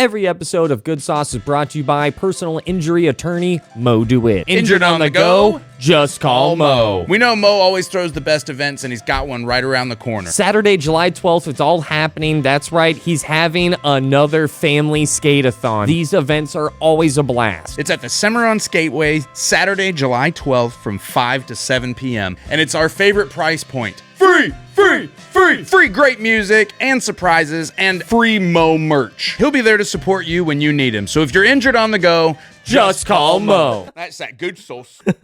Every episode of Good Sauce is brought to you by personal injury attorney Mo DeWitt. Injured on the go? Just call Mo. We know Mo always throws the best events, and he's got one right around the corner. Saturday, July 12th, it's all happening. That's right, he's having another family skate-a-thon. These events are always a blast. It's at the Cimarron Skateway, Saturday, July 12th from 5 to 7 p.m. And it's our favorite price point. Free great music and surprises and free Mo merch. He'll be there to support you when you need him. So if you're injured on the go, Just call Mo. That's that good sauce. Baby!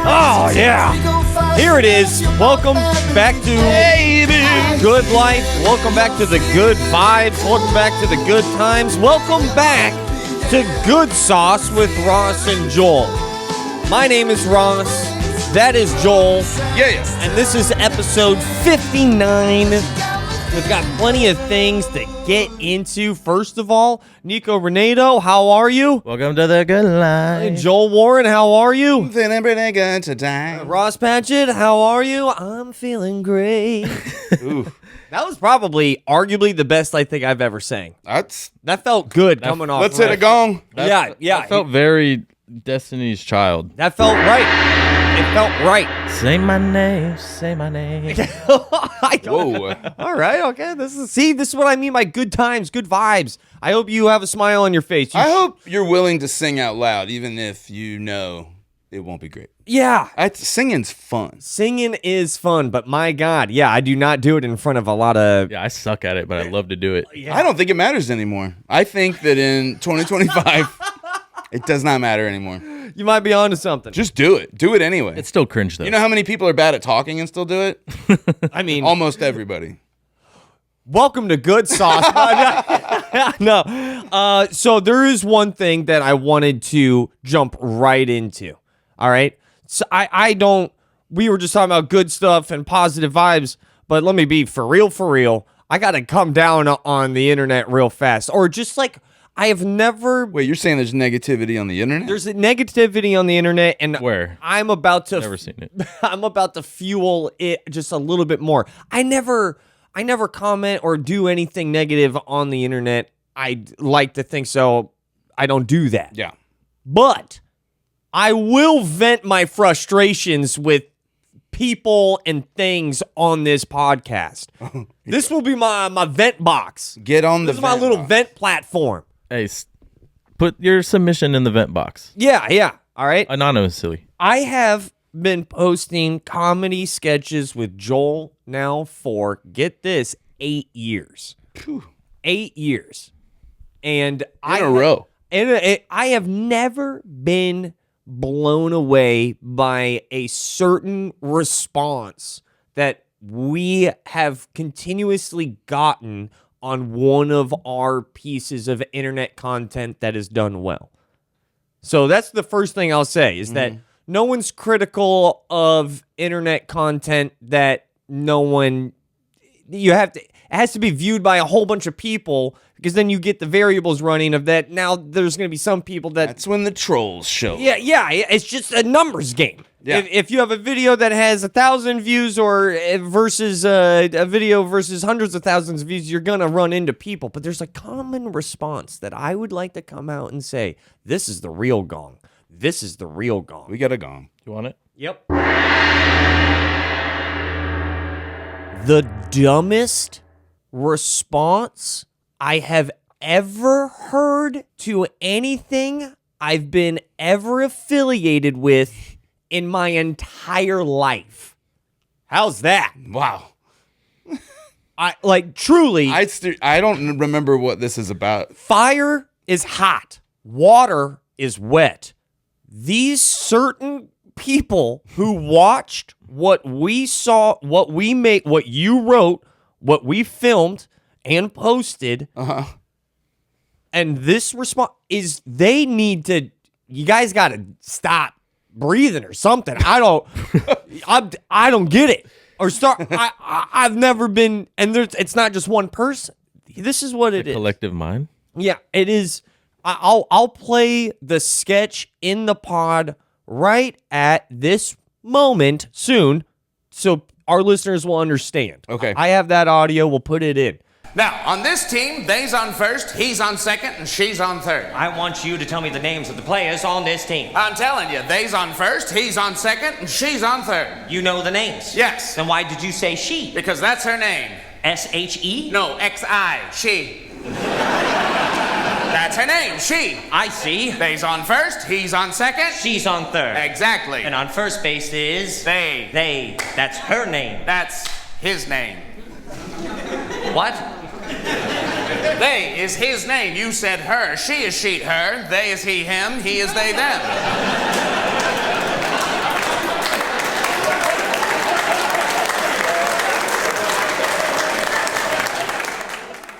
Oh, yeah. Here it is. Welcome back to Good Life. Welcome back to the good vibes. Welcome back to the good times. Welcome back to Good Sauce with Rauce and Joel. My name is Rauce. That is Joel. Yeah. And this is episode 59. We've got plenty of things to get into. First of all, Nico Renato, how are you? Welcome to the good life. Joel Warren, how are you? Feeling pretty good today. Ross Patchett, how are you? I'm feeling great. Ooh. That was probably, arguably, the best I think I've ever sang. That felt good coming off. Let's hit a gong. Yeah. That felt very Destiny's Child. That felt right. It felt right. Say my name, say my name. Whoa. All right, okay. This is what I mean by good times, good vibes. I hope you have a smile on your face. I hope you're willing to sing out loud, even if you know it won't be great. Yeah. Singing's fun. Singing is fun, but my God, yeah, I do not do it in front of a lot of... Yeah, I suck at it, but I love to do it. Yeah. I don't think it matters anymore. I think that in 2025, it does not matter anymore. You might be onto something. Just do it. Do it anyway. It's still cringe, though. You know how many people are bad at talking and still do it? I mean... Almost everybody. Welcome to Good Sauce. No. So there is one thing that I wanted to jump right into. All right. So I don't, we were just talking about good stuff and positive vibes, but let me be for real. I got to come down on the internet real fast. Or just like, I have never. Wait, you're saying there's negativity on the internet? There's negativity on the internet, and where? I'm about to. Never seen it. I'm about to fuel it just a little bit more. I never comment or do anything negative on the internet. I'd like to think so. I don't do that. Yeah. But I will vent my frustrations with people and things on this podcast. This will be my vent box. Get on the This is my little vent platform. Hey, put your submission in the vent box. Yeah. All right. Anonymously. I have been posting comedy sketches with Joel now for, get this, 8 years. 8 years. And in a row. And I have never been blown away by a certain response that we have continuously gotten on one of our pieces of internet content that is done well. So that's the first thing I'll say is that no one's critical of internet content that it has to be viewed by a whole bunch of people, because then you get the variables running of that. Now there's going to be some people that's when the trolls show. Yeah, it's just a numbers game. Yeah. If you have a video that has 1,000 views or versus a video versus hundreds of thousands of views, you're going to run into people. But there's a common response that I would like to come out and say, this is the real gong. This is the real gong. We got a gong. You want it? Yep. The dumbest response I have ever heard to anything I've been ever affiliated with in my entire life. How's that? Wow. Truly. I don't remember what this is about. Fire is hot. Water is wet. These certain people who watched what we saw, what we made, what you wrote, what we filmed and posted, and this response is they need to, you guys got to stop breathing or something. I don't get it. Or start. I've never been, and it's not just one person. This is what it is. Collective mind. Yeah, it is. I'll play the sketch in the pod right at this moment soon, so our listeners will understand. Okay. I have that audio. We'll put it in. Now, on this team, they's on first, he's on second, and she's on third. I want you to tell me the names of the players on this team. I'm telling you, they's on first, he's on second, and she's on third. You know the names? Yes. Then why did you say she? Because that's her name. S-H-E? No, X-I, she. That's her name, she. I see. They's on first, he's on second. She's on third. Exactly. And on first base is... They. They. That's her name. That's his name. What? They is his name. You said her. She is she, her. They is he, him. He is they, them.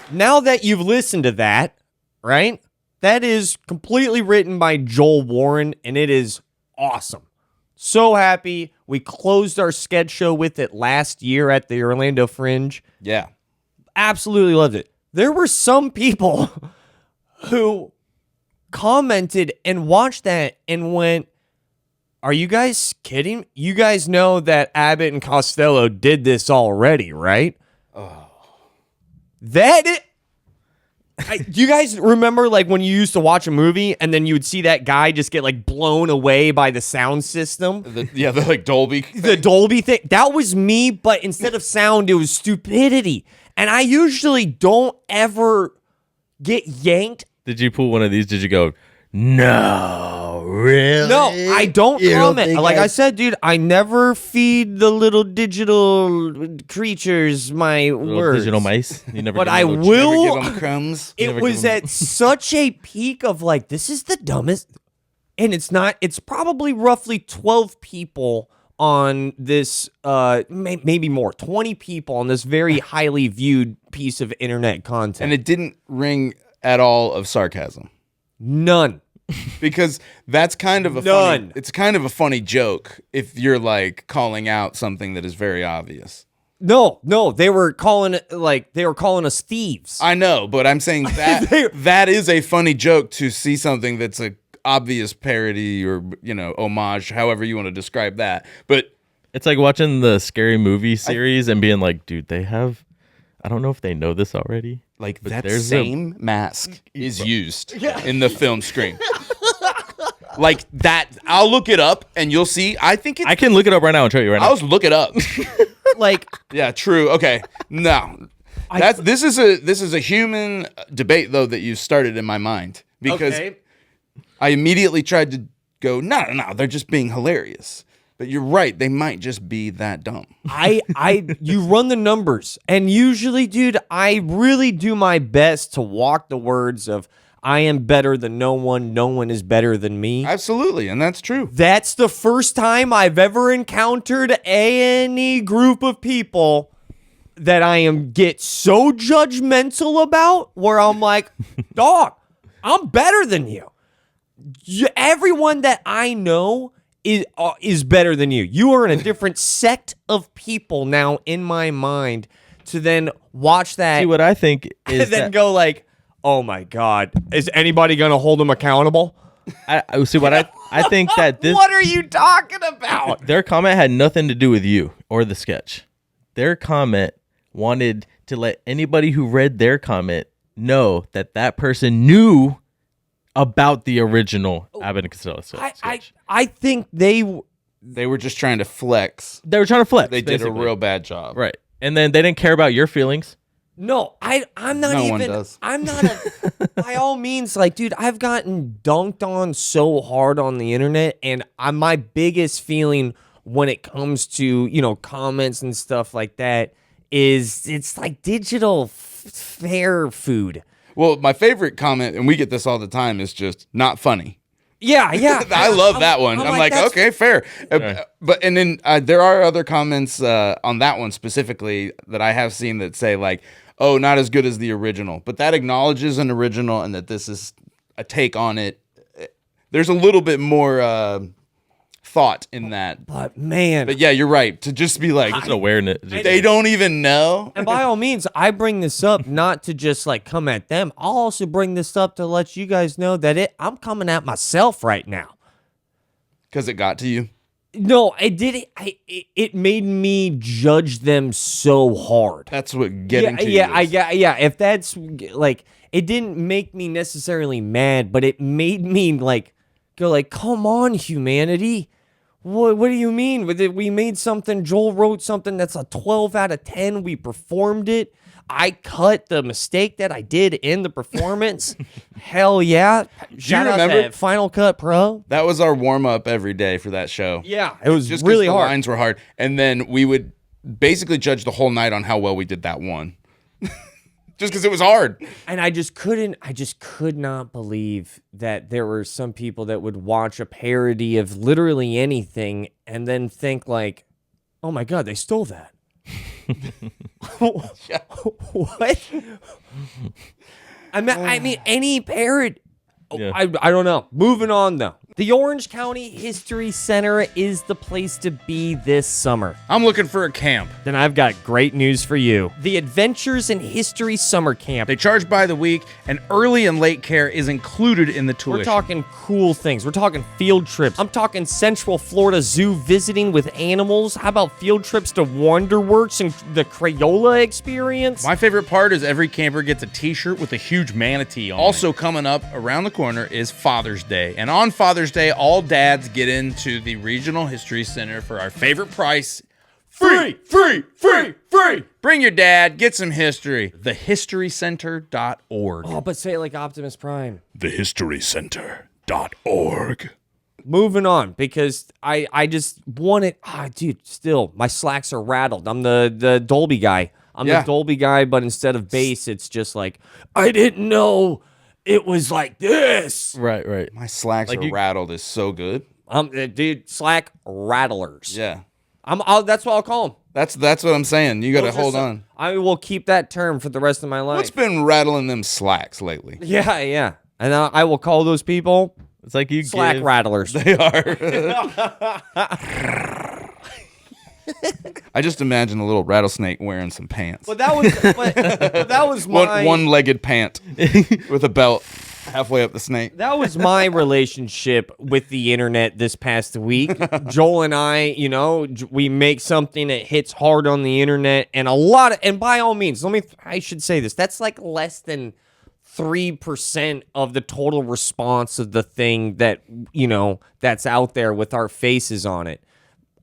Now that you've listened to that, right? That is completely written by Joel Warren, and it is awesome. So happy. We closed our sketch show with it last year at the Orlando Fringe. Yeah. Absolutely loved it. There were some people who commented and watched that and went, are you guys kidding? You guys know that Abbott and Costello did this already, right? Oh. Do you guys remember like when you used to watch a movie and then you would see that guy just get like blown away by the sound system? The like Dolby thing. The Dolby thing. That was me, but instead of sound, it was stupidity. And I usually don't ever get yanked. Did you pull one of these? Did you go, no, really? No, I don't You comment. think Like I said, dude, I never feed the little digital creatures my Little words. digital mice? You never But give I them a little will. Never give them crumbs. It never was give 'em- at such a peak of like, this is the dumbest. And it's not, it's probably roughly 12 people on this, maybe more, 20 people on this very highly viewed piece of internet content. And it didn't ring at all of sarcasm. None. Because that's kind of a None. it's kind of a funny joke if you're like calling out something that is very obvious. No, they were calling it like, they were calling us thieves. I know, but I'm saying that that is a funny joke to see something that's a obvious parody or, you know, homage, however you want to describe that. But It's like watching the Scary Movie series and being like, dude, they have, I don't know if they know this already. like But that there's same mask is used in the film Scream. Like that, I'll look it up and you'll see. I think I can look it up right now and show you right now. I'll look it up. Like, Yeah, true. Okay. No. This is a human debate though that you started in my mind because okay. I immediately tried to go, no, they're just being hilarious. But you're right, they might just be that dumb. You run the numbers, and usually, dude, I really do my best to walk the words of I am better than no one is better than me. Absolutely, and that's true. That's the first time I've ever encountered any group of people that I get so judgmental about where I'm like, dog, I'm better than you. Everyone that I know is better than you. You are in a different sect of people now in my mind to then watch that See, what I think and is then that, go like, oh my God, is anybody going to hold them accountable? I see what I think that this What are you talking about? their comment had nothing to do with you or the sketch. Their comment wanted to let anybody who read their comment know that that person knew about the original Abbott and Costello sketch. I think they They were just trying to flex. They were trying to flex. They did a basically. real bad job. Right. And then they didn't care about your feelings. No, I'm not No even. one does. I'm not. By all means, like, dude, I've gotten dunked on so hard on the internet, and my biggest feeling when it comes to comments and stuff like that is it's like digital fair food. Well, my favorite comment, and we get this all the time, is just not funny. Yeah. I love that one. I'm like, that's- okay, fair. But and then there are other comments on that one specifically that I have seen that say like, oh, not as good as the original. But that acknowledges an original and that this is a take on it. There's a little bit more thought in that. But man, But yeah, you're right. To just be like, Just awareness. they don't even know. and by all means, I bring this up not to just like come at them. I'll also bring this up to let you guys know that I'm coming at myself right now. Because it got to you. No, it made me judge them so hard. That's what getting to you yeah. If that's like, it didn't make me necessarily mad, but it made me like go like, come on, humanity. What do you mean? We made something. Joel wrote something that's a 12 out of 10. We performed it. I cut the mistake that I did in the performance. Hell yeah! Shout out remember? to Final Cut Pro. That was our warm-up every day for that show. Yeah, it was Just 'cause really the hard. lines were hard. And then we would basically judge the whole night on how well we did that one. Just because it was hard. And I just could not believe that there were some people that would watch a parody of literally anything and then think like, oh my God, they stole that. What? I mean, any parody. Yeah. I don't know. Moving on though. The Orange County History Center is the place to be this summer. I'm looking for a camp. Then I've got great news for you. The Adventures in History Summer Camp. They charge by the week, and early and late care is included in the tuition. We're talking cool things. We're talking field trips. I'm talking Central Florida Zoo visiting with animals. How about field trips to Wonderworks and the Crayola experience? My favorite part is every camper gets a t-shirt with a huge manatee on it. Also coming up around the corner is Father's Day. And on Father's Day, all dads get into the Regional History Center for our favorite price. Free! Bring your dad, get some history. TheHistoryCenter.org. Oh, but say it like Optimus Prime. TheHistoryCenter.org. Moving on, because I just want it. Dude, still, my slacks are rattled. I'm the Dolby guy. I'm Yeah. the Dolby guy, but instead of bass, it's just like, I didn't know it was like this. Right. My slacks Like are you- rattled is so good. Dude, slack rattlers. Yeah. That's what I'll call them. That's what I'm saying. You got to hold on. I will keep that term for the rest of my life. What's been rattling them slacks lately? Yeah. And I will call those people It's like you slack give, rattlers. They are. I just imagine a little rattlesnake wearing some pants. But that was my One-legged pant with a belt halfway up the snake. that was my relationship with the internet this past week. Joel and I, we make something that hits hard on the internet, and and by all means, I should say this. That's like less than 3% of the total response of the thing that, that's out there with our faces on it.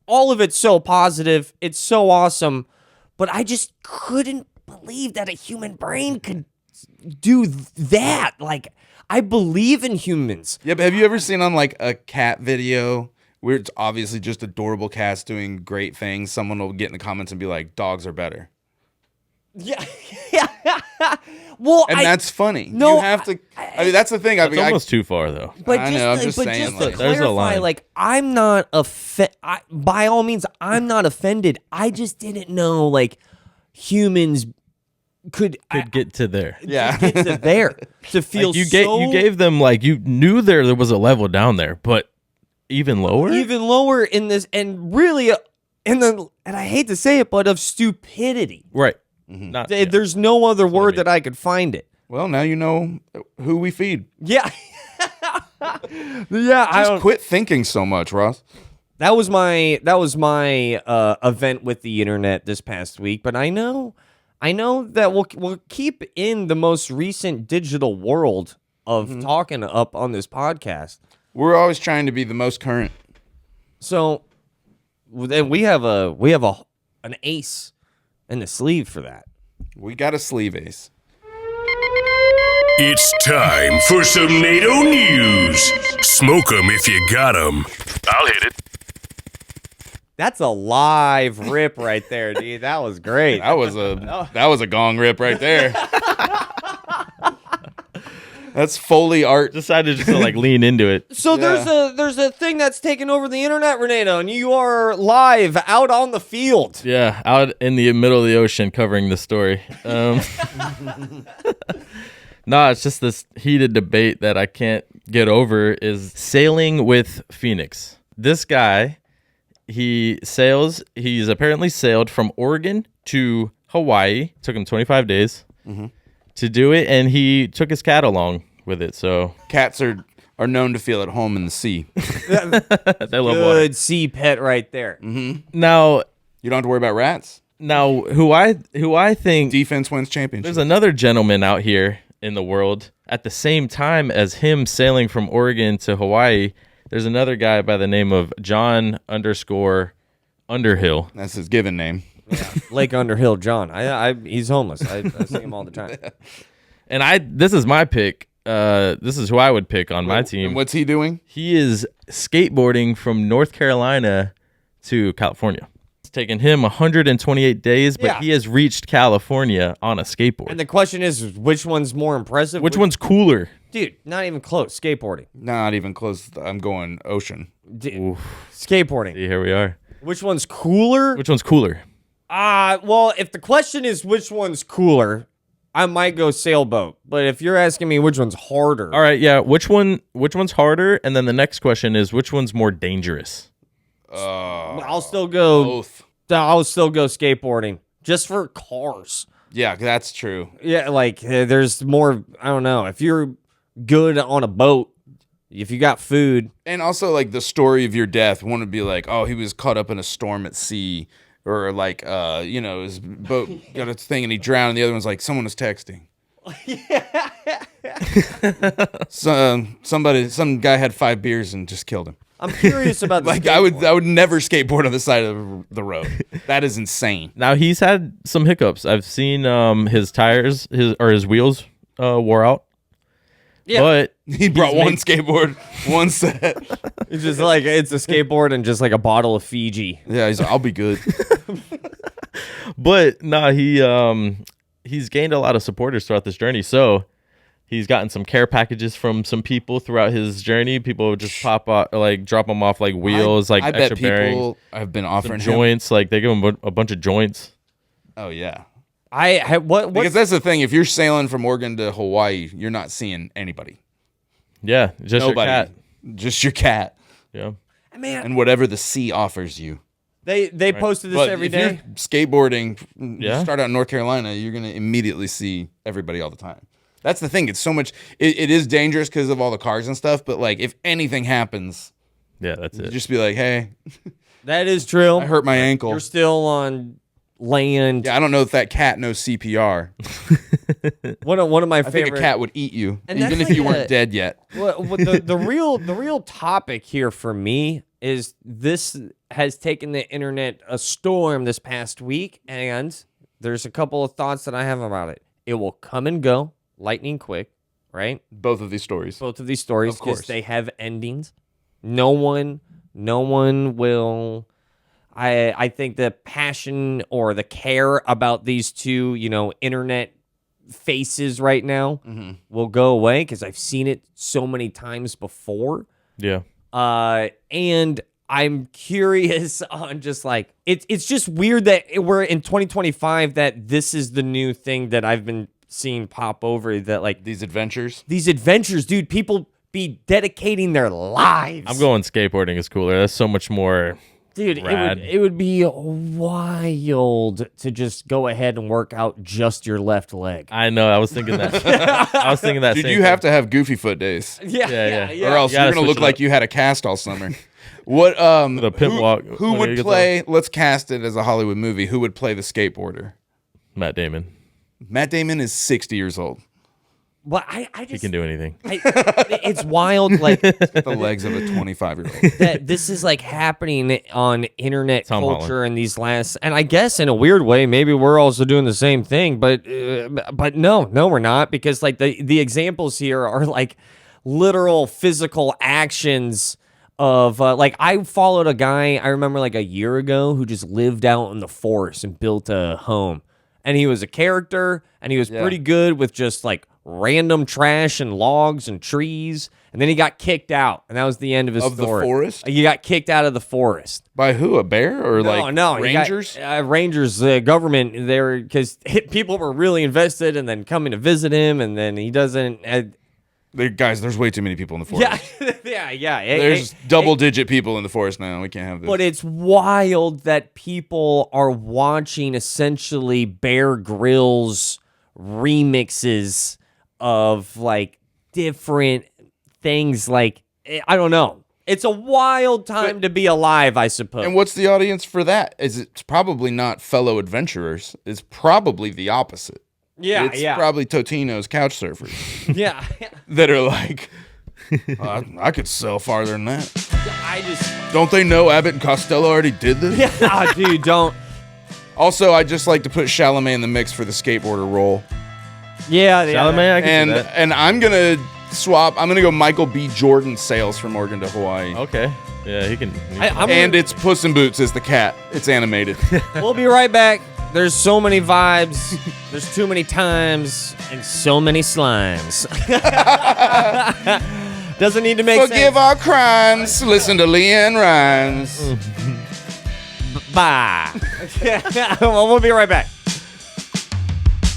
All of it's so positive. It's so awesome. But I just couldn't believe that a human brain could do that. Like, I believe in humans. Yeah, but have you ever seen on like a cat video where it's obviously just adorable cats doing great things? Someone will get in the comments and be like, dogs are better. Yeah. Well, And that's funny. No, you have to. I mean, that's the thing. It's almost too far though. But I just, know, I'm just but saying, just like- to There's a clarify, line. like, I'm not by all means, I'm not offended. I just didn't know, like, humans could Get to there. Yeah. get to there to feel Like you gave them like you knew there was a level down there, but even lower. even lower in this, and really, and I hate to say it, but of stupidity. Right. Mm-hmm. Not. There's no other word mean. that I could find it. Well, now you know who we feed. Yeah. Yeah, I Just don't. quit thinking so much, Ross. That was my event with the internet this past week. But I know that we'll keep in the most recent digital world of talking up on this podcast. We're always trying to be the most current. So then we have an ace in the sleeve for that. We got a sleeve ace. It's time for some NATO news. Smoke 'em if you got 'em. I'll hit it. That's a live rip right there, dude. That was great. That was a gong rip right there. That's Foley art. Decided just to like lean into it. So there's a thing that's taken over the internet, Renato, and you are live out on the field. Yeah, out in the middle of the ocean covering the story. No, it's just this heated debate that I can't get over is sailing with Phoenix. this guy, he's apparently sailed from Oregon to Hawaii. Took him 25 days to do it, and he took his cat along with it. So Cats are known to feel at home in the sea. they love water. Good sea pet right there. Now, You don't have to worry about rats. who I think Defense wins championship. there's another gentleman out here in the world at the same time as him sailing from Oregon to Hawaii. There's another guy by the name of John Underhill. That's his given name. Lake Underhill John. He's homeless. I see him all the time. And this is my pick. This is who I would pick on my team. And what's he doing? He is skateboarding from North Carolina to California. It's taken him 128 days, but Yeah. he has reached California on a skateboard. And the question is, which one's more impressive? Which one's cooler? Dude, not even close. Skateboarding. Not even close. I'm going ocean. Skateboarding. See, here we are. Which one's cooler? Which one's cooler? Well, if the question is which one's cooler, I might go sailboat. But if you're asking me which one's harder, All right, yeah. Which one's harder? And then the next question is which one's more dangerous? I'll still go. Both. I'll still go skateboarding just for cars. Yeah, that's true. Yeah, like there's more. I don't know if you're good on a boat. If you got food, And also, like, the story of your death, one would be like, oh, he was caught up in a storm at sea. Or, like, his boat got a thing and he drowned. And the other one's like, someone was texting. Some guy had 5 beers and just killed him. I'm curious about the Like, I would never skateboard on the side of the road. That is insane. Now he's had some hiccups. I've seen his tires, his wheels wore out. Yeah. But He brought one skateboard, one set. It's just like it's a skateboard and just like a bottle of Fiji. Yeah, he's like, I'll be good. he's gained a lot of supporters throughout this journey. So he's gotten some care packages from some people throughout his journey. People would just drop him off like wheels, I like bet extra people bearings, have been some offering him. joints. Like they give him a bunch of joints. Oh yeah, What? because that's the thing. If you're sailing from Oregon to Hawaii, you're not seeing anybody. Yeah, just Nobody. your cat. Just your cat Yeah. Man, and whatever the sea offers you. they posted this But every if day. you're skateboarding, Yeah. you start out in North Carolina, you're gonna immediately see everybody all the time. That's the thing. It's so much. It is dangerous because of all the cars and stuff. But like, if anything happens, Yeah, that's you it. just be like, "Hey, That is true. I hurt my ankle." You're still on land. Yeah, I don't know if that cat knows CPR. One of my I think favorite. a cat would eat you, And even that's if like you a- weren't dead yet. What the real topic here for me is this has taken the internet a storm this past week, and there's a couple of thoughts that I have about it. It will come and go, lightning quick, right? Both of these stories. Both of these stories, Of course. because they have endings. No one will. I think the passion or the care about these two, internet faces right now will go away because I've seen it so many times before. Yeah. And I'm curious on just like it's just weird that we're in 2025 that this is the new thing that I've been seeing pop over, that like These adventures. these adventures, dude, people be dedicating their lives. I'm going skateboarding is cooler. That's so much more. Dude, Rad. it would be wild to just go ahead and work out just your left leg. I know. I was thinking that. I was thinking that. Dude, same you have thing. to have goofy foot days, Yeah. yeah. or else You gotta you're gonna switch look it like up. you had a cast all summer. What The pimp walk. Who when he would gets play? Let's cast it as a Hollywood movie. Who would play the skateboarder? Matt Damon. Matt Damon is 60 years old. But I He just can do anything. it's wild like The legs of a 25-year-old. that this is like happening on internet Tom culture in these last, and I guess in a weird way maybe we're also doing the same thing, but no we're not, because like the examples here are like literal physical actions of like I followed a guy I remember like a year ago who just lived out in the forest and built a home, and he was a character and he was pretty good with just like random trash and logs and trees, and then he got kicked out, and that was the end of his Of the story. forest? He got kicked out of the forest. By who? A bear or like No, rangers? he got, rangers, government. There because people were really invested, and then coming to visit him, and then he doesn't. Guys, there's way too many people in the forest. Yeah. There's double-digit people in the forest now. We can't have this. But it's wild that people are watching essentially Bear Grylls remixes of like different things. Like, I don't know. It's a wild time to be alive, I suppose. And what's the audience for that? It's probably not fellow adventurers. It's probably the opposite. It's probably Totino's couch surfers Yeah. that are like, I could sell farther than that. I just. Don't they know Abbott and Costello already did this? Yeah, dude, don't. Also, I just like to put Chalamet in the mix for the skateboarder role. Yeah, Chalamet, I can see that. And I'm gonna swap. I'm gonna go Michael B. Jordan sails from Oregon to Hawaii. Okay. Yeah, he can. And it's Puss in Boots as the cat. It's animated. We'll be right back. There's so many vibes. There's too many times and so many slimes. Doesn't need to make Forgive sense. our crimes. Listen to Leanne Rhymes. Bye. Well, we'll be right back.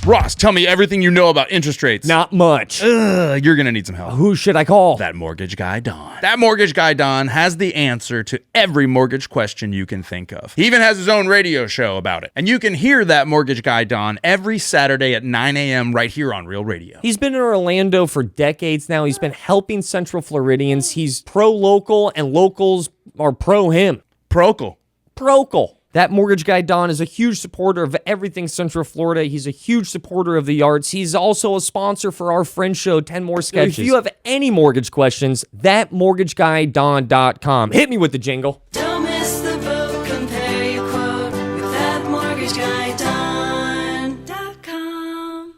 Ross, tell me everything you know about interest rates. Not much. You're gonna need some help. Who should I call? That mortgage guy, Don. That mortgage guy, Don, has the answer to every mortgage question you can think of. He even has his own radio show about it. And you can hear that mortgage guy, Don, every Saturday at 9 a.m. right here on Real Radio. He's been in Orlando for decades now. He's been helping Central Floridians. He's pro-local, and locals are pro-him. Procal. Procal. That mortgage guy, Don, is a huge supporter of everything Central Florida. He's a huge supporter of the arts. He's also a sponsor for our friend show, 10 More Sketches. So if you have any mortgage questions, thatmortgagiguydon.com. Hit me with the jingle. Don't miss the boat, compare your quote with thatmortgagiguydon.com.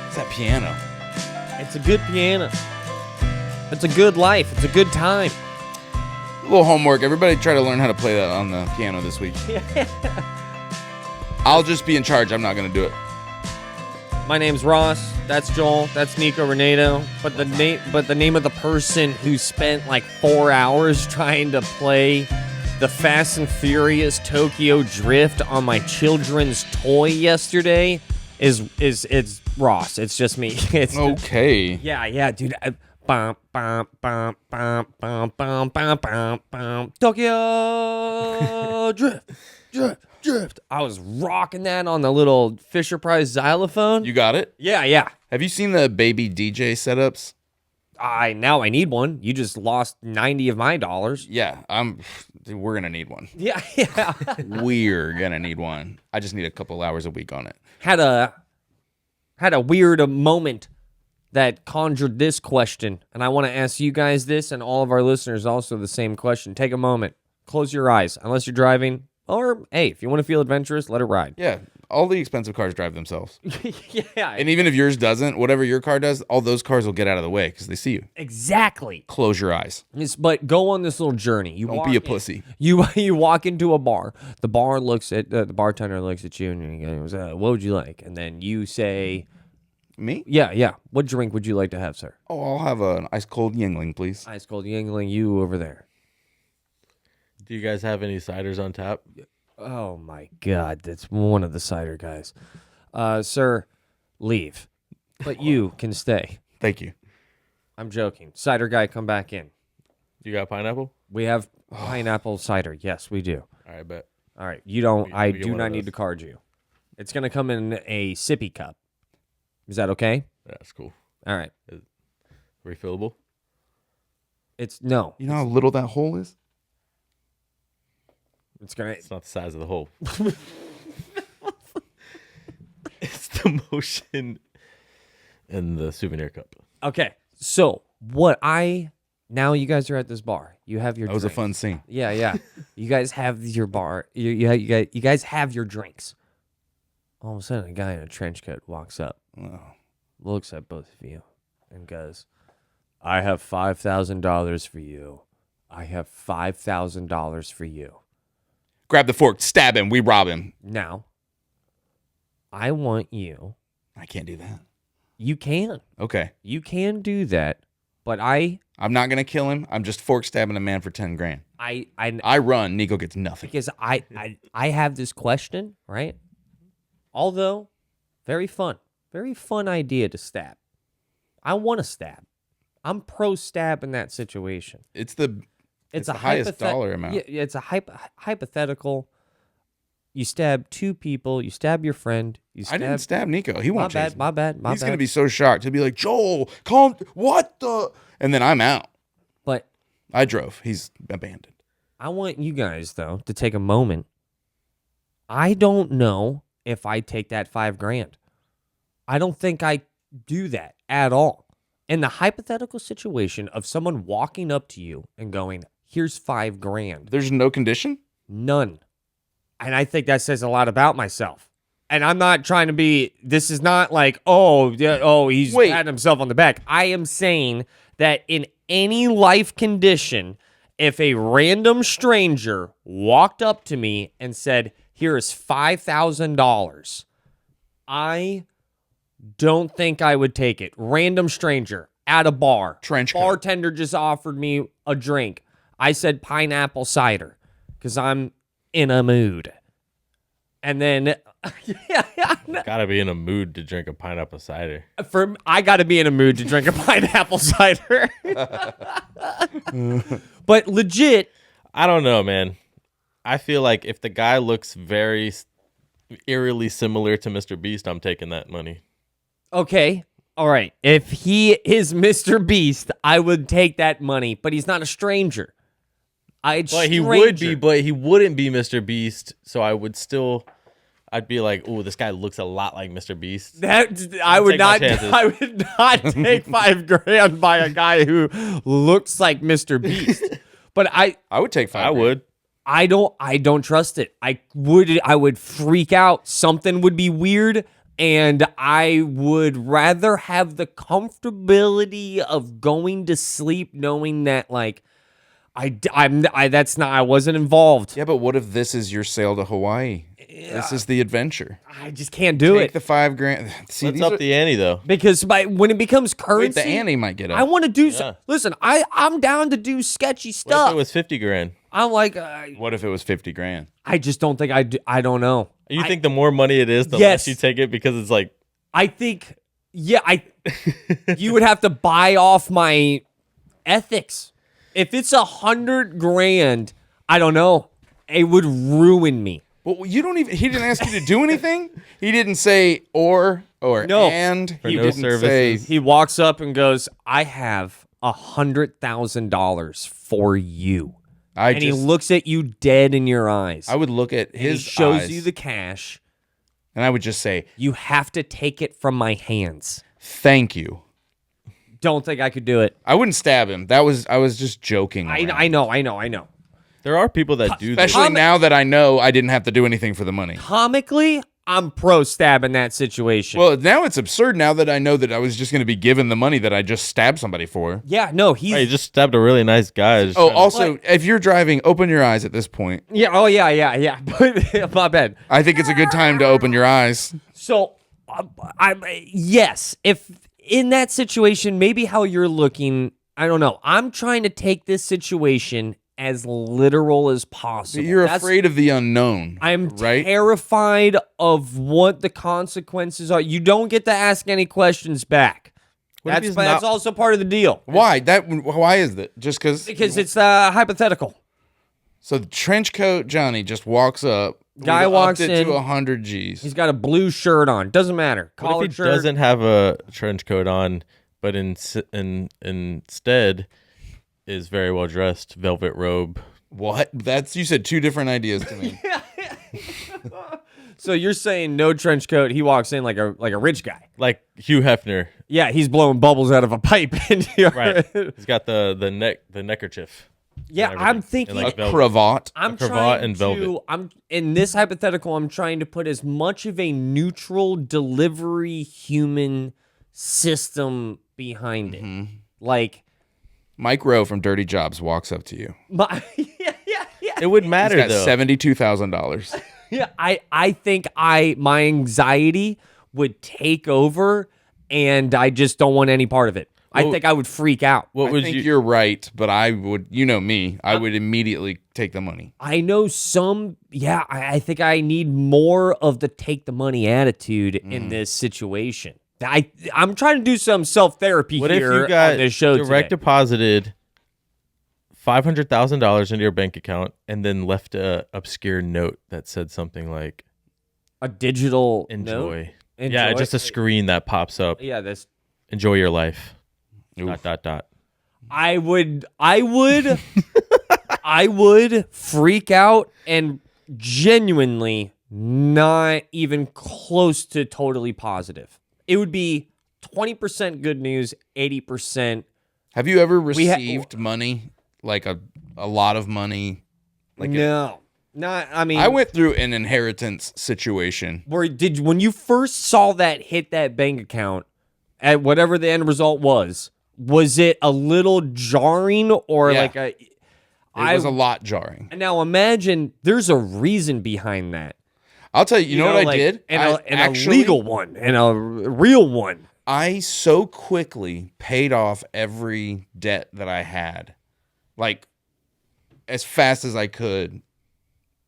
It's that piano. It's a good piano. It's a good life. It's a good time. A little homework. Everybody try to learn how to play that on the piano this week. I'll just be in charge. I'm not going to do it. My name's Ross. That's Joel. That's Nico Renato. But the name of the person who spent like 4 hours trying to play the Fast and Furious Tokyo Drift on my children's toy yesterday is Ross. It's just me. It's Okay. yeah, dude. Bum, bum, bum, bum, bum, bum, bum, bum, bum. Tokyo drift. I was rocking that on the little Fisher Price xylophone. You got it? Yeah. Have you seen the baby DJ setups? Now I need one. You just lost 90 of my dollars. Yeah, we're going to need one. Yeah. We're going to need one. I just need a couple hours a week on it. Had a weird moment that conjured this question, and I want to ask you guys this and all of our listeners also the same question. Take a moment. Close your eyes, unless you're driving. Or, hey, if you want to feel adventurous, let it ride. Yeah, all the expensive cars drive themselves. Yeah. And even if yours doesn't, whatever your car does, all those cars will get out of the way because they see you. Exactly. Close your eyes. But go on this little journey. Don't be a pussy. You walk into a bar. The bartender looks at you and he goes, "What would you like?" And then you say, Me? "Yeah. What drink would you like to have, sir?" Oh, I'll have an ice cold Yingling, please. Ice cold Yingling. You over there. Do you guys have any ciders on tap? Oh my God, that's one of the cider guys. Sir, leave, but you can stay. Thank you. I'm joking. Cider guy, come back in. You got pineapple? We have pineapple cider. Yes, we do. All right, bet. All right, you don't. I we get do one not of need those. to card you. It's gonna come in a sippy cup. Is that okay? That's cool. All right. Refillable? It's no. You know how little that hole is? It's gonna. It's not the size of the hole. It's the motion in the souvenir cup. Okay. So now you guys are at this bar. You have your. That was a drinks. fun scene. Yeah. You guys have your bar. You guys have your drinks. All of a sudden, a guy in a trench coat walks up, looks at both of you, and goes, "I have $5,000 for you. I have $5,000 for you." Grab the fork, stab him, we rob him. Now, I want you. I can't do that. You can. Okay. You can do that, But I'm not gonna kill him. I'm just fork stabbing a man for 10 grand. I run. Nico gets nothing. because I have this question, right? Although very fun idea to stab. I want to stab. I'm pro stab in that situation. It's the It's a highest dollar amount. Yeah, it's a hypothetical. You stab two people. You stab your friend. You stab. I didn't stab Nico. He won't chase me. My bad. He's gonna be so shocked. He'll be like, Joel, calm. What the? And then I'm out. But I drove. He's abandoned. I want you guys though to take a moment. I don't know if I take that $5,000. I don't think I do that at all. In the hypothetical situation of someone walking up to you and going, "Here's $5,000," There's no condition. none. And I think that says a lot about myself. And I'm not trying to be, this is not like, he's Wait. patting himself on the back. I am saying that in any life condition, if a random stranger walked up to me and said, "Here is $5,000, I don't think I would take it. Random stranger at a bar. Trench coat. Bartender just offered me a drink. I said pineapple cider because I'm in a mood. And then Gotta be in a mood to drink a pineapple cider. I got to be in a mood to drink a pineapple cider. But legit, I don't know, man. I feel like if the guy looks very eerily similar to Mr. Beast, I'm taking that money. okay, all right. If he is Mr. Beast, I would take that money, but he's not a stranger. But he would be, but he wouldn't be Mr. Beast. So I'd be like, "Ooh, this guy looks a lot like Mr. Beast." I would take my not. chances. I would not take $5,000 by a guy who looks like Mr. Beast. But I I would take 5. I would. I don't trust it. I would freak out. Something would be weird, and I would rather have the comfortability of going to sleep knowing that like I wasn't involved. Yeah, but what if this is your sail to Hawaii? This is the adventure. I just can't do Take it the $5,000. See, Let's these up are, the ante though. because when it becomes wait, currency, the ante might get up. I want to do. Yeah. Listen, I'm down to do sketchy What if stuff. it was 50 grand? I'm like, What if it was 50 grand? I just don't think I do. I don't know. You think the more money it is, the Yes. less you take it because it's like, I think, you would have to buy off my ethics. If it's $100,000, I don't know. It would ruin me. Well, you don't even. He didn't ask you to do anything. He didn't say or No. and. For He no didn't services. say. He walks up and goes, "I have $100,000 for you," and he looks at you dead in your eyes. I would look at And he his shows eyes, you the cash. and I would just say, You have to take it from my hands. "Thank you." Don't think I could do it. I wouldn't stab him. I was just joking. around. I know. there are people that do this. Especially now that I know I didn't have to do anything for the money. Comically, I'm pro stab in that situation. Well, now it's absurd now that I know that I was just going to be given the money that I just stabbed somebody for. yeah, no, he's Hey, you just stabbed a really nice guy. Just Oh, trying to- also, if you're driving, open your eyes at this point. yeah. Oh yeah. But my bad. I think it's a good time to open your eyes. So, yes, if in that situation, maybe how you're looking, I don't know. I'm trying to take this situation as literal as possible. You're afraid of the unknown. I'm right? terrified of what the consequences are. You don't get to ask any questions back. What if That's he's not- also part of the deal Why? Why is that? Just because? because it's hypothetical. So the trench coat Johnny just walks up. Guy We've walks upped it in. to 100 G's. He's got a blue shirt on. Doesn't matter. What Collared if he shirt. doesn't have a trench coat on, but instead is very well dressed, velvet robe? What? You said two different ideas to me. So you're saying no trench coat? He walks in like a rich guy. Like Hugh Hefner, Yeah, he's blowing bubbles out of a pipe. right? He's got the neckerchief. Yeah, and I'm everything. thinking. And, like, velvet. Cravat. I'm cravat trying and to. velvet. I'm in this hypothetical. I'm trying to put as much of a neutral delivery human system behind it. Like Mike Rowe from Dirty Jobs walks up to you. my, It would He's matter got though. $72,000. yeah. I think my anxiety would take over, and I just don't want any part of it. I think I would freak out. What I would think you? you're right, but I would, you know me, I would immediately take the money. I know some, yeah, I think I need more of the take the money attitude in this situation. I'm trying to do some self-therapy What if here you got on this show direct today. deposited $500,000 into your bank account and then left a obscure note that said something like A digital "Enjoy"? note? Yeah, Enjoy? just a screen that pops up. Yeah, that's. Enjoy your life. Oof. Dot. I would freak out and genuinely not even close to totally positive. It would be 20% good news, 80%. Have you ever We ha- received money, like a lot of money? Like No, not. I mean, I went through an inheritance situation. when you first saw that hit that bank account at whatever the end result was it a little jarring or Yeah. like a? It was a lot jarring. Now imagine there's a reason behind that. I'll tell you, you know what I like, did? And, I a legal one and a real one. I so quickly paid off every debt that I had, like as fast as I could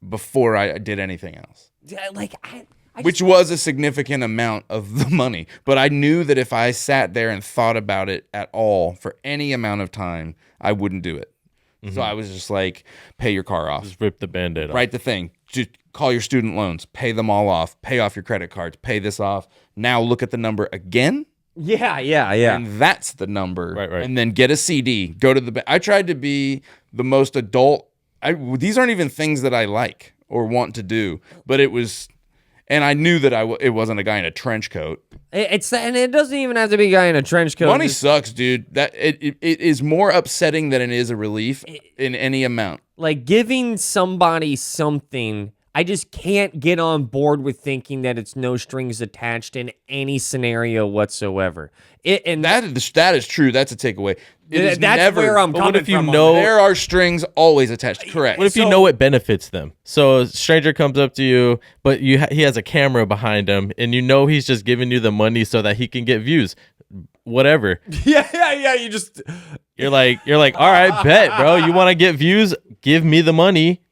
before I did anything else. Yeah, like I Which was a significant amount of the money. But I knew that if I sat there and thought about it at all for any amount of time, I wouldn't do it. So I was just like, pay your car off. Just rip the Band-Aid off. Write the thing. Just call your student loans. Pay them all off. Pay off your credit cards. Pay this off. Now look at the number again. yeah. And that's the number. Right. And then get a CD. Go to the I tried to be the most adult. These aren't even things that I like or want to do. But it was... And I knew that it wasn't a guy in a trench coat. And it doesn't even have to be a guy in a trench coat. Money sucks, dude. That it is more upsetting than it is a relief in any amount. Like giving somebody something, I just can't get on board with thinking that it's no strings attached in any scenario whatsoever. That is true. That's a takeaway. It is That's never, where I'm But coming what if you from on know- that. There are strings always attached. Correct. What if you know it benefits them? So a stranger comes up to you, but he has a camera behind him, and you know he's just giving you the money so that he can get views. Whatever. Yeah. You just You're like, all right, bet, bro. You want to get views? Give me the money,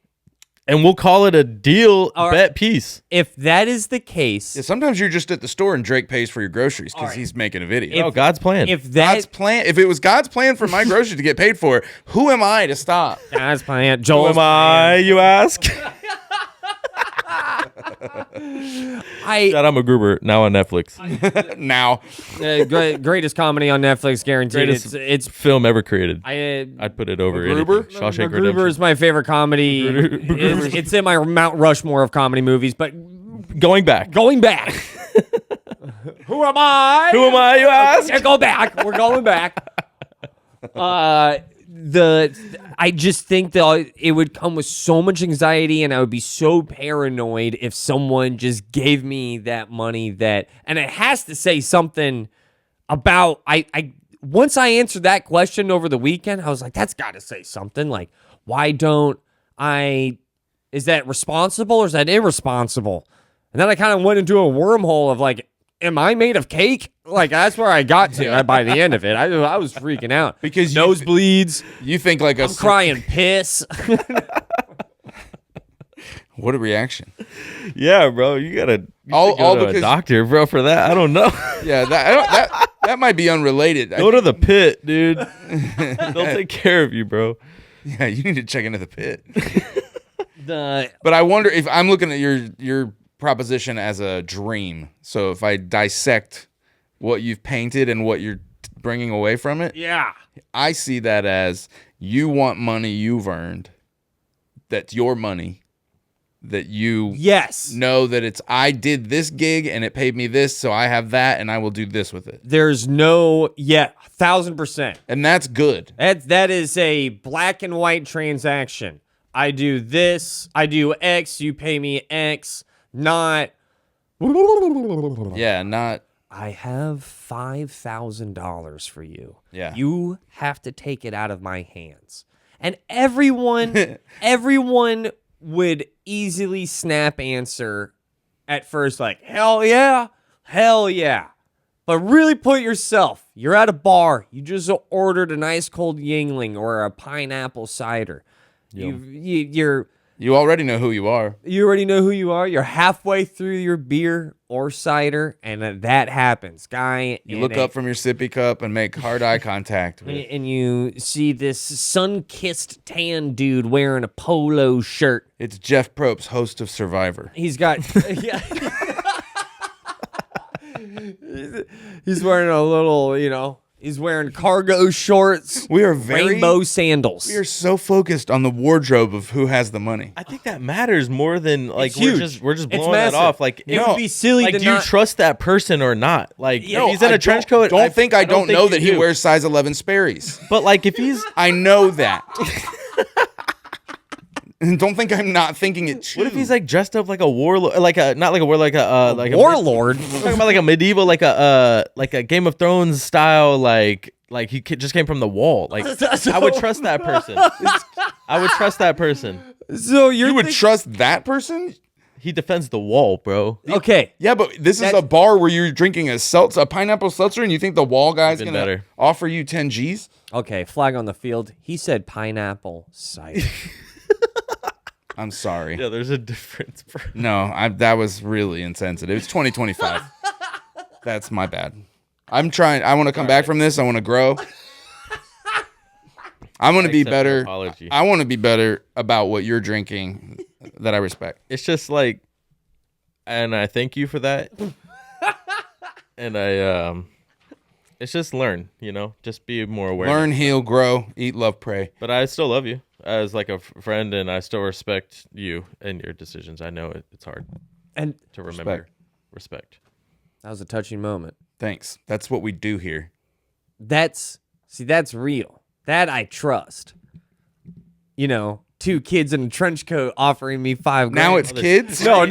and we'll call it a deal. All right. Bet piece. if that is the case, Yeah, sometimes you're just at the store and Drake pays for your groceries because he's making a video. Oh, God's plan. if God's that plan. If it was God's plan for my groceries to get paid for, who am I to stop? that's my Who Joel's am I? You ask. I Shout out MacGruber, now on Netflix. Now, greatest comedy on Netflix, guaranteed. Greatest It's film ever created. I I'd put it over MacGruber? anything. Shawshank MacGruber Redemption. is my favorite comedy. It's in my Mount Rushmore of comedy movies, but Going back. going back. Who am I? Who am I? You ask. Yeah, go back. We're going back. I just think that it would come with so much anxiety, and I would be so paranoid if someone just gave me that money and it has to say something about I once I answered that question over the weekend, I was like, that's got to say something. Like, why don't I? Is that responsible or is that irresponsible? And then I kind of went into a wormhole of like, am I made of cake? Like, that's where I got to by the end of it. I was freaking out. Because nosebleeds. you think like I'm crying piss. What a reaction. Yeah, bro. You gotta All go to a because- doctor, bro, for that. I don't know. Yeah, that might be unrelated. Go to the pit, dude. They'll take care of you, bro. Yeah, you need to check into the pit. The But I wonder if I'm looking at your proposition as a dream. So if I dissect what you've painted and what you're bringing away from it, yeah. I see that as you want money you've earned. That's your money. That you Yes. know that it's I did this gig and it paid me this, so I have that and I will do this with it. There's no 1,000%. And that's good. That is a black and white transaction. I do this, I do X, you pay me X, not Yeah, not I have $5,000 for you. Yeah. You have to take it out of my hands. And everyone would easily snap answer at first like, hell yeah. But really put yourself. You're at a bar. You just ordered an ice cold Yingling or a pineapple cider. You're You already know who you are. You already know who you are. You're halfway through your beer or cider, and then that happens. Guy, You look up from your sippy cup and make hard eye contact. and you see this sun-kissed tan dude wearing a polo shirt. It's Jeff Probst, host of Survivor. He's got yeah. He's wearing a little, he's wearing cargo shorts. We are rainbow sandals. We are so focused on the wardrobe of who has the money. I think that matters more than like It's we're huge. just It's blowing that massive. off. Like It would be silly Like, to do you not- trust that person or not? Like, Yeah, if he's in I a trench coat. Don't think I don't know you that he do. wears size 11 Sperry's. But like, if he's I know that. And don't think I'm not thinking it too. what if he's like dressed up like a warlord, like a not like a warlord, like warlord. I'm talking about like a medieval, like a Game of Thrones style, like he just came from the wall. Like I would trust that person. I would trust that person. So you would trust that person? He defends the wall, bro. Okay. Yeah, but this is a bar where you're drinking a pineapple seltzer, and you think the wall guy's Been gonna better. offer you 10 G's? Okay, flag on the field. He said pineapple cider. I'm sorry. Yeah, there's a difference, bro. No, that was really insensitive. It's 2025. That's my bad. I'm trying. I want to come back from this. I want to grow. I want to be accept your better. apology. I want to be better about what you're drinking that I respect. It's just like, and I thank you for that. And it's just learn, just be more aware. Learn, heal, grow, eat, love, pray. But I still love you as like a friend, and I still respect you and your decisions. I know it's hard And to remember. Respect. that was a touching moment. Thanks. That's what we do here. That's real. That I trust. Two kids in a trench coat offering me $5,000. Now it's kids? No.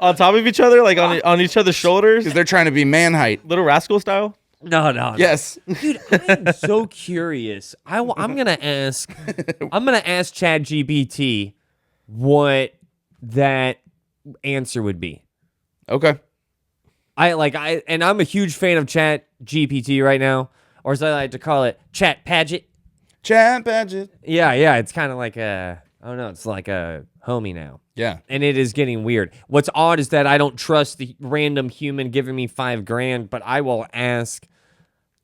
On top of each other, like on each other's shoulders, Because they're trying to be man height. Little Rascal style. No. Yes. Dude, I'm so curious. I'm gonna ask ChatGPT what that answer would be. Okay. I'm a huge fan of ChatGPT right now, or as I like to call it, Chat Paget. Chat Paget. Yeah. It's kind of like it's like a homie now. Yeah. And it is getting weird. What's odd is that I don't trust the random human giving me $5,000, but I will ask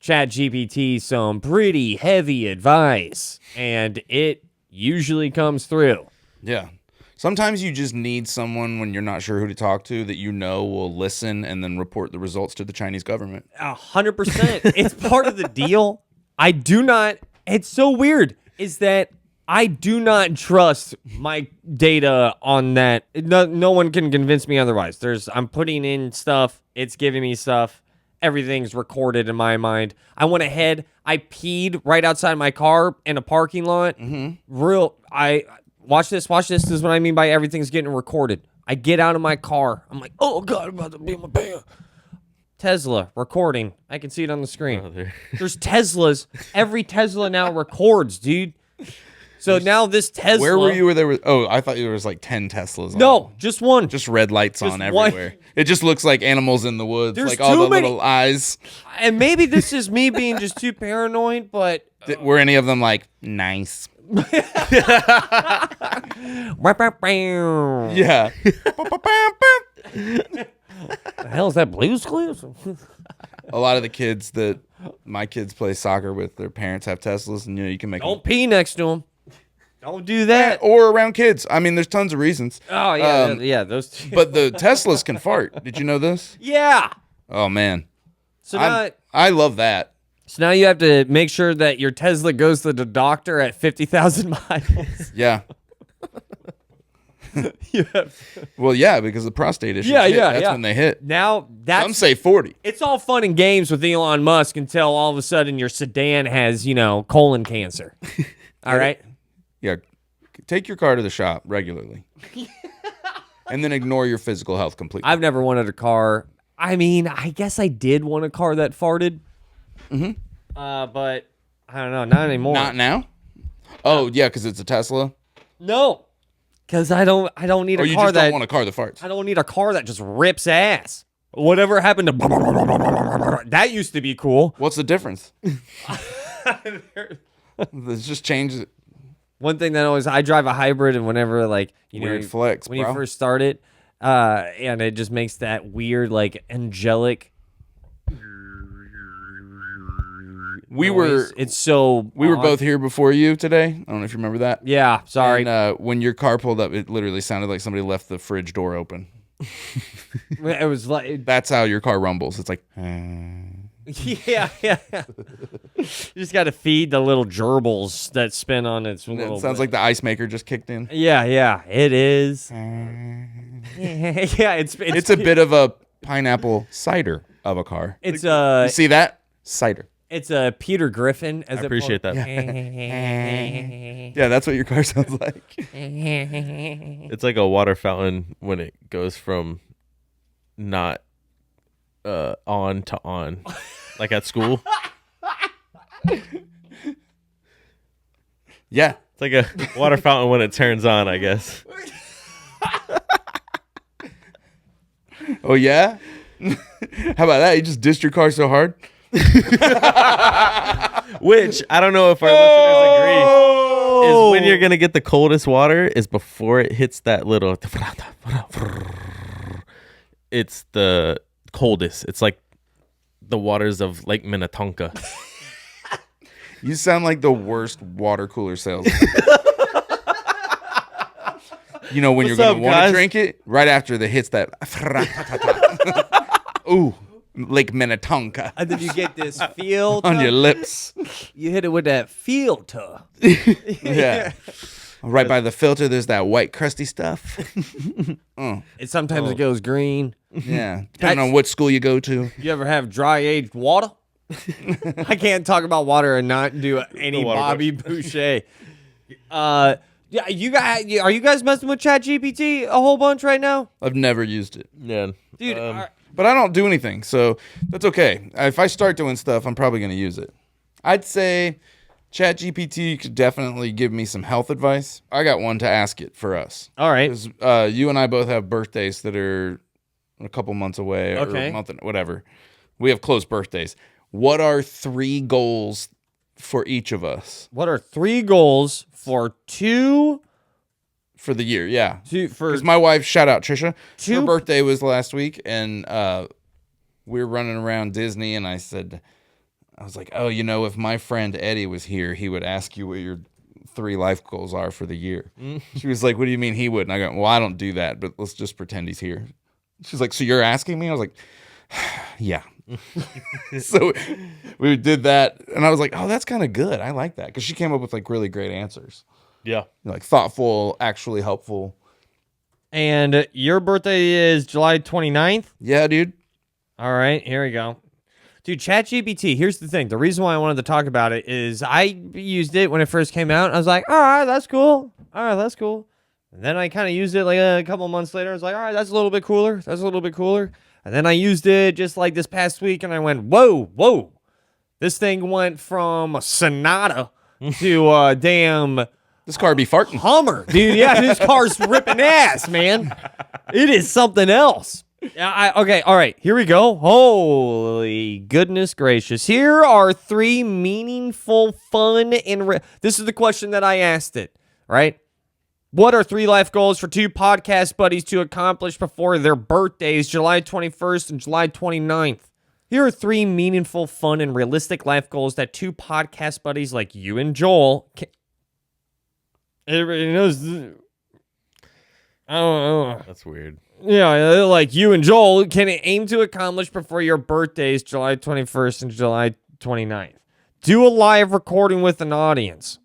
ChatGPT some pretty heavy advice, and it usually comes through. Yeah. Sometimes you just need someone when you're not sure who to talk to that will listen and then report the results to the Chinese government. 100%. It's part of the deal. It's so weird is that I do not trust my data on that. No one can convince me otherwise. I'm putting in stuff. It's giving me stuff. Everything's recorded in my mind. I went ahead. I peed right outside my car in a parking lot. Watch this. This is what I mean by everything's getting recorded. I get out of my car. I'm like, oh God, I'm about to be in my pants. Tesla recording. I can see it on the screen. There's Teslas. Every Tesla now records, dude. So now this Tesla. Where were you where there was? Oh, I thought there was like 10 Teslas on. No, just one. Just red lights Just on one. everywhere. It just looks like animals in the woods. There's like all too the many- little eyes. And maybe this is me being just too paranoid, but Were any of them like, nice? Yeah. the hell is that Blue's Clues? A lot of the kids that my kids play soccer with, their parents have Teslas, and you can make Don't pee next to him. Don't do that. or around kids. I mean, there's tons of reasons. Oh yeah, yeah. Those two. But the Teslas can fart. Did you know this? Yeah. Oh man, So now, I love that. so now you have to make sure that your Tesla goes to the doctor at 50,000 miles. Yeah. Well, yeah, because the prostate issues. Yeah, hit. yeah, That's yeah. when they hit. Now that's Some say 40. it's all fun and games with Elon Musk until all of a sudden your sedan has, colon cancer. All right. Yeah. Take your car to the shop regularly. And then ignore your physical health completely. I've never wanted a car. I mean, I guess I did want a car that farted. Mm-hmm. But I don't know, not anymore. Not now? Oh, yeah, because it's a Tesla? No. Because I don't need Or a you car just that don't want a car that farts? I don't need a car that just rips ass. Whatever happened to that used to be cool. What's the difference? Let's just change it. One thing that always I drive a hybrid, and whenever like Weird flex, when bro. you first start it, and it just makes that weird like angelic. We noise. It's so were odd. both here before you today. I don't know if you remember that. Yeah, sorry. And, when your car pulled up, it literally sounded like somebody left the fridge door open. It was like That's how your car rumbles. It's like, yeah. You just got to feed the little gerbils that spin on its little. it sounds like the ice maker just kicked in. Yeah, it is. Yeah, It's a bit of a pineapple cider of a car. It's You see that? Cider. It's a Peter Griffin. As I appreciate that. Yeah, that's what your car sounds like. It's like a water fountain when it goes from not on to on, like at school. Yeah. It's like a water fountain when it turns on, I guess. Oh, yeah? How about that? You just dissed your car so hard? Which I don't know if our listeners agree. Is when you're gonna get the coldest water is before it hits that little. It's the coldest. It's like the waters of Lake Minnetonka. You sound like the worst water cooler salesman. You know when What's you're up, going to want to guys? drink it? Right after the hits that. Ooh, Lake Minnetonka And then you get this filter. on your lips. You hit it with that filter. Yeah. Right by the filter, there's that white crusty stuff. Sometimes it goes green. Yeah. Depending on what school you go to. You ever have dry aged water? I can't talk about water and not do any water Bobby Boucher. Yeah, you guys, are you guys messing with ChatGPT a whole bunch right now, I've never used it. Yeah, dude? But I don't do anything, so that's okay. If I start doing stuff, I'm probably going to use it. I'd say ChatGPT could definitely give me some health advice. I got one to ask it for us. All right. 'Cause, you and I both have birthdays that are a couple months away or Okay. a month, whatever. We have close birthdays. What are 3 goals for each of us What are 3 goals for two? for the year? Yeah. For Because my wife, shout out Trisha, her Two- birthday was last week, and we were running around Disney, and I was like, oh, if my friend Eddie was here, he would ask you what your 3 life goals are for the year. She was like, what do you mean he would? And I go, well, I don't do that, but let's just pretend he's here. She's like, so you're asking me? I was like, yeah. So we did that, and I was like, oh, that's kind of good. I like that, because she came up with like really great answers. yeah. Like thoughtful, actually helpful. and your birthday is July 29th. Yeah, dude. All right, here we go. Dude, ChatGPT, here's the thing. The reason why I wanted to talk about it is I used it when it first came out. I was like, all right, that's cool. All right, that's cool. And then I kind of used it like a couple months later. I was like, all right, that's a little bit cooler. That's a little bit cooler. And then I used it just like this past week, and I went, whoa. This thing went from a Sonata to a damn This car be farting. Hummer. Dude, yeah, this car's ripping ass, man. It is something else. Okay, all right, here we go. Holy goodness gracious. Here are 3 meaningful, fun, and this is the question that I asked it, right? What are 3 life goals for 2 podcast buddies to accomplish before their birthdays, July 21st and July 29th? Here are 3 meaningful, fun, and realistic life goals that 2 podcast buddies like you and Joel can... Everybody knows... I don't know. That's weird. Yeah, like you and Joel can aim to accomplish before your birthdays, July 21st and July 29th. Do a live recording with an audience.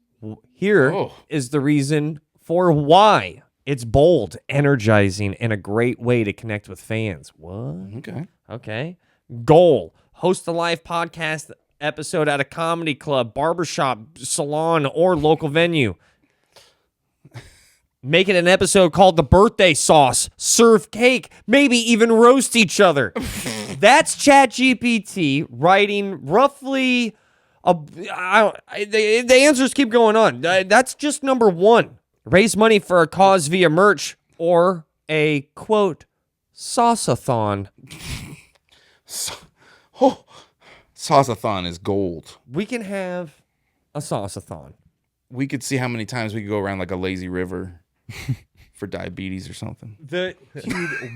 Here is the reason for why. It's bold, energizing, and a great way to connect with fans. What? Okay. Goal. Host a live podcast episode at a comedy club, barbershop, salon, or local venue. Make it an episode called The Birthday Sauce. Serve cake. Maybe even roast each other. That's ChatGPT writing roughly... the answers keep going on. That's just number 1. Raise money for a cause via merch or a, quote, sauce-a-thon. Oh, sauce-a-thon is gold. We can have a sauce-a-thon. We could see how many times we could go around like a lazy river for diabetes or something. Dude,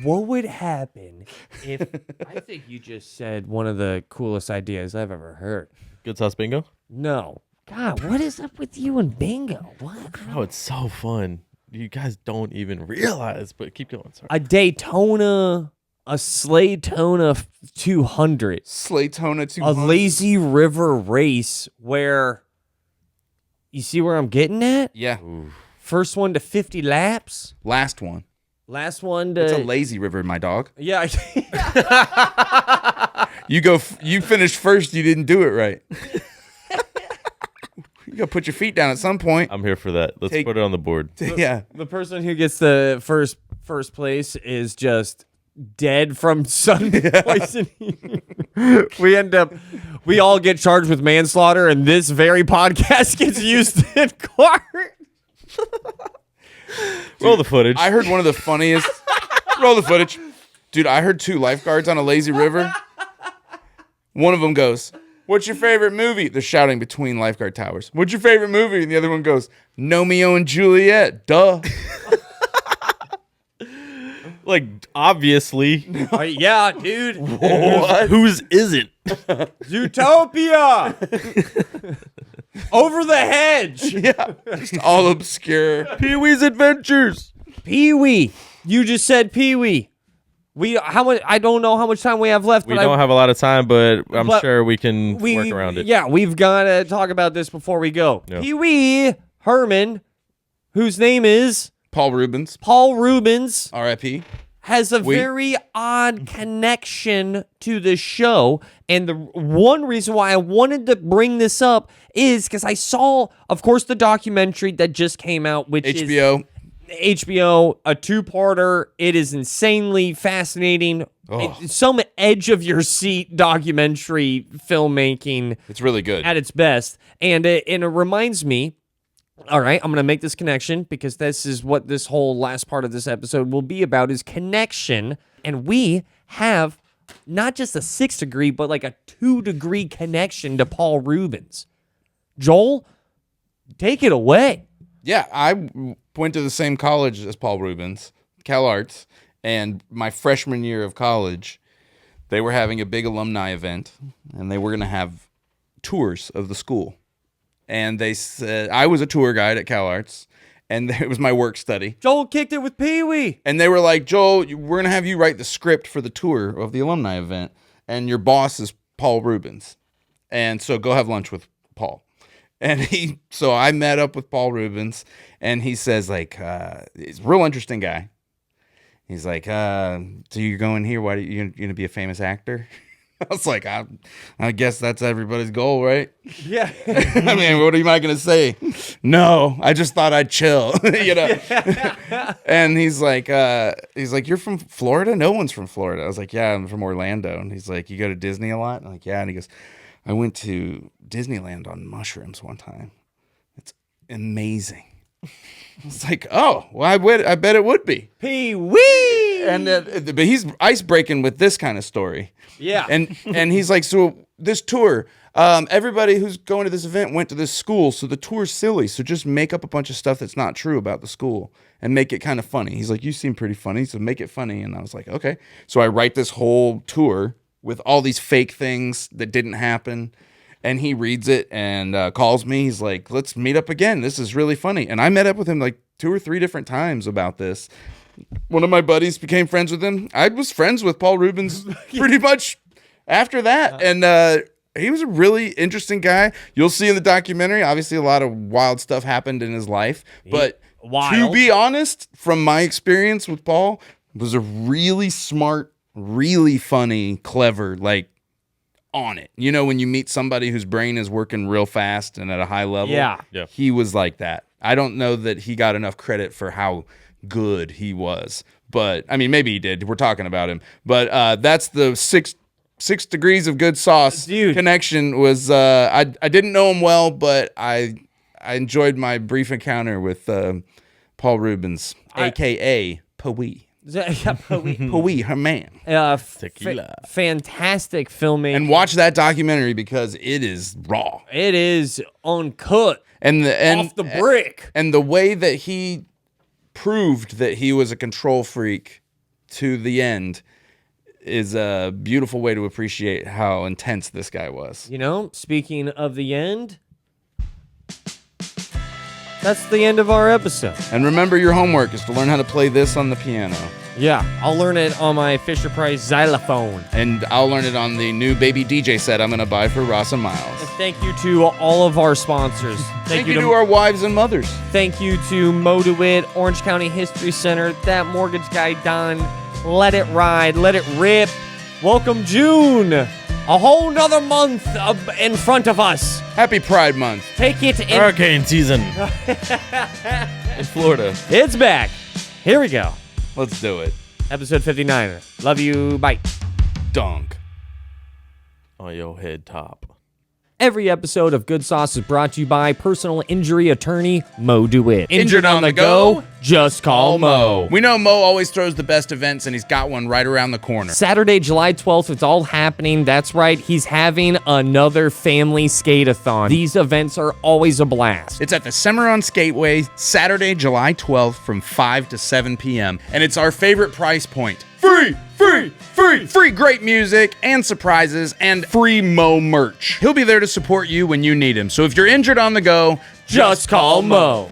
what would happen if I think you just said one of the coolest ideas I've ever heard. Good sauce bingo? No. God, what is up with you and bingo? What? Oh, it's so fun. You guys don't even realize, but keep going. Sorry. A Daytona, a Slaytona 200, Slaytona a 200. lazy river race where you see where I'm getting at? Yeah. First one to 50 laps. Last one. Last one to It's a lazy river, my dog. yeah. You finished first. You didn't do it right. You gotta put your feet down at some point. I'm here for that. Let's Take- put it on the board. Yeah. The person who gets the first place is just dead from sun poisoning. We all get charged with manslaughter, and this very podcast gets used in court. Roll the footage. I heard one of the funniest. Roll the footage. Dude, I heard 2 lifeguards on a lazy river. One of them goes, "What's your favorite movie?" They're shouting between lifeguard towers. "What's your favorite movie?" And the other one goes, "Romeo and Juliet." Duh. Like, obviously. Yeah, dude. Whose isn't? Zootopia. Over the hedge. Yeah. Just all obscure. Pee-wee's Adventures. Pee-wee. You just said Pee-wee. How much? I don't know how much time we have left. We but don't have a lot of time, but I'm but sure we can work around it. Yeah, we've got to talk about this before we go. Yeah. Pee-wee Herman, whose name is Paul Rubens. Paul Reubens, R.I.P. has a very odd connection to the show. And the one reason why I wanted to bring this up is because I saw, of course, the documentary that just came out, which is HBO. HBO, a 2-parter. It is insanely fascinating. It's some edge of your seat documentary filmmaking It's really good. at its best. And it reminds me, all right, I'm going to make this connection because this is what this whole last part of this episode will be about, is connection. And we have not just a 6 degree, but like a 2-degree connection to Paul Reubens. Joel, take it away. Yeah, I went to the same college as Paul Rubens, Cal Arts, and my freshman year of college, they were having a big alumni event, and they were going to have tours of the school. And they said, I was a tour guide at Cal Arts, and it was my work study. Joel kicked it with Pee-wee. And they were like, "Joel, we're going to have you write the script for the tour of the alumni event, and your boss is Paul Rubens. And so go have lunch with Paul." And so I met up with Paul Rubens, and he says, like, he's a real interesting guy. He's like, "So you're going here? Why are you going to be a famous actor?" I was like, I guess that's everybody's goal, right? Yeah. I mean, what am I going to say? No, I just thought I'd chill, you know? And he's like, "You're from Florida?" "No one's from Florida." I was like, "Yeah, I'm from Orlando." And he's like, "You go to Disney a lot?" I'm like, "Yeah." And he goes, "I went to Disneyland on mushrooms one time. It's amazing." I was like, "Oh, well, I bet it would be." Pee-wee. And but he's ice breaking with this kind of story. Yeah. And he's like, "So this tour, everybody who's going to this event went to this school, so the tour's silly. So just make up a bunch of stuff that's not true about the school and make it kind of funny." He's like, "You seem pretty funny, so make it funny." And I was like, "Okay." So I write this whole tour with all these fake things that didn't happen. And he reads it and calls me. He's like, "Let's meet up again. This is really funny." And I met up with him like 2 or 3 different times about this. One of my buddies became friends with him. I was friends with Paul Rubens pretty much after that. And he was a really interesting guy. You'll see in the documentary, obviously a lot of wild stuff happened in his life. But to be honest, from my experience with Paul, was a really smart, really funny, clever, like, on it. You know, when you meet somebody whose brain is working real fast and at a high level, Yeah. he was like that. I don't know that he got enough credit for how good he was, but I mean, maybe he did. We're talking about him, but that's the six degrees of good sauce. Dude. Connection was. I didn't know him well, but I enjoyed my brief encounter with Paul Rubens, aka Pee-wee. Pooey, her man. Tequila. Fantastic filming. And watch that documentary because it is raw. It is uncut. And Off the brick. And the way that he proved that he was a control freak to the end is a beautiful way to appreciate how intense this guy was. You know, speaking of the end, that's the end of our episode. And remember, your homework is to learn how to play this on the piano. Yeah, I'll learn it on my Fisher-Price xylophone. And I'll learn it on the new baby DJ set I'm going to buy for Rauce and And Miles. thank you to all of our sponsors. Thank you to our wives and mothers. Thank you to Mo DeWitt, Orange County History Center, that mortgage guy Don. Let it ride, let it rip. Welcome June. A whole nother month in front of us. Happy Pride Month. Take it in. Hurricane season in Florida. It's back. Here we go. Let's do it. Episode 59. Love you. Bye. Dunk. On your head top. Every episode of Good Sauce is brought to you by personal injury attorney Mo DeWitt. Injured on the go? Just call Mo. We know Mo always throws the best events, and he's got one right around the corner. Saturday, July 12th, it's all happening. That's right, he's having another family skate-a-thon. These events are always a blast. It's at the Cimarron Skateway, Saturday, July 12th from 5 to 7 p.m. And it's our favorite price point. Free, free, free, free great music and surprises and free Mo merch. He'll be there to support you when you need him. So if you're injured on the go, Just call Mo.